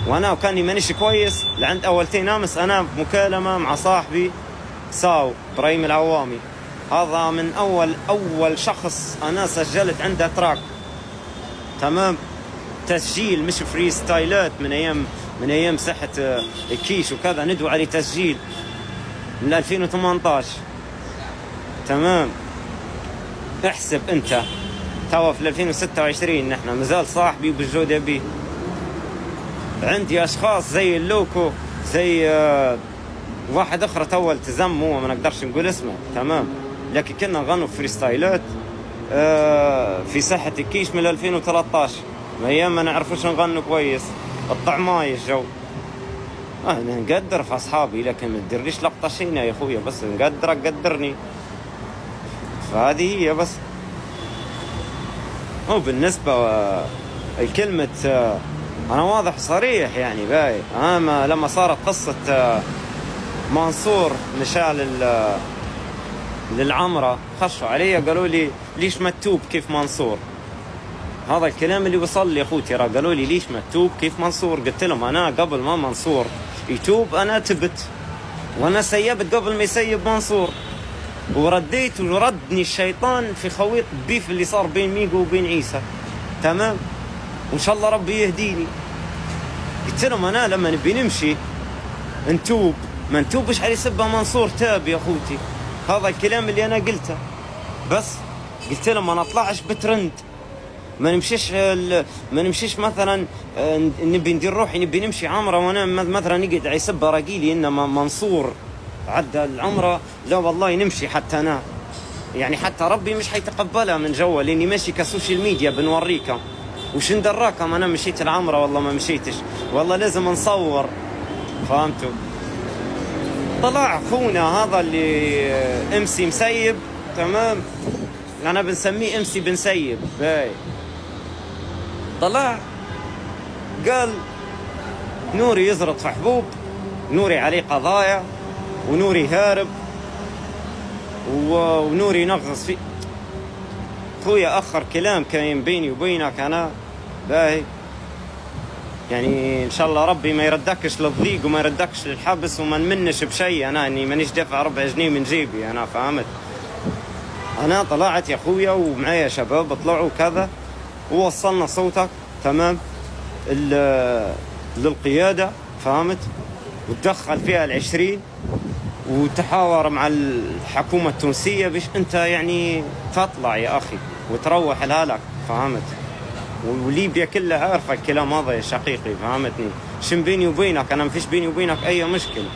وانا وكاني مانيش كويس لعند اولتين امس انا بمكالمه مع صاحبي ساو ابراهيم العوامي. هذا من اول شخص انا سجلت عنده تراك، تمام، تسجيل مش فري ستايلات من ايام ساحه الكيش وكذا، ندعو عليه تسجيل من 2018. تمام، احسب انت توا في 2026 نحن مازال صاحبي وبالجودة بيه. عندي اشخاص زي اللوكو، زي واحد اخر تو التزم، هو ما نقدرش نقول اسمه، تمام، لكن كنا نغنوا فريستايلات في ساحة الكيش من 2013، من ايام ما نعرفوش نغنوا كويس، الطعماي الجو. انا نقدر في اصحابي لكن ما تديرليش لقطة شينة يا اخويا، بس نقدرك قدرني، فهذه هي بس. هو بالنسبة الكلمة أنا واضح صريح يعني باي. أما لما صارت قصة منصور مشال للعمرة خشوا علي قالوا لي ليش ما تتوب كيف منصور. هذا الكلام اللي وصل لي أخوتي، قالوا لي ليش ما تتوب كيف منصور. قلت لهم أنا قبل ما منصور يتوب أنا تبت، وأنا سيبت قبل ما يسيب منصور، ورديت وردني الشيطان في خويط بيف اللي صار بين ميقو وبين عيسى، تمام، وإن شاء الله ربي يهديني. قلت لهم أنا لما نبي نمشي نتوب، ما نتوبش على سبة منصور تاب يا أخوتي. هذا الكلام اللي أنا قلته، بس قلت لهم ما نطلعش بترند، ما نمشيش مثلا نبي ندير روحي نبي نمشي عمره وانا مثلا نقعد على سبة رقيلي انما منصور عدى العمره، لا والله نمشي حتى انا يعني حتى ربي مش حيتقبلها من جوا، لاني ماشي كسوشيال ميديا بنوريكم وش ندراكم انا مشيت العمره والله ما مشيتش، والله لازم نصور، فهمتوا. طلع اخونا هذا اللي امسي مسيب، تمام، انا بنسميه امسي بنسيب باي، طلع قال نوري يزرط في حبوب، نوري عليه قضايا، ونوري هارب، ونوري ينغص فيه. خويا اخر كلام كان بيني وبينك انا باهي، يعني ان شاء الله ربي ما يردكش للضيق وما يردكش للحبس وما نمنش بشيء، انا اني مانيش دافع 4 جنيه من جيبي انا، فهمت. انا طلعت يا خويا ومعايا شباب طلعوا كذا ووصلنا صوتك، تمام، للقيادة، فهمت، وتدخل فيها 20 وتحاور مع الحكومة التونسية باش انت يعني تطلع يا اخي وتروح لهالك، فهمت. وليبيا كلها عارفة الكلام هذا يا شقيقي، فهمتني. شن بيني وبينك انا، ما فيش بيني وبينك اي مشكلة.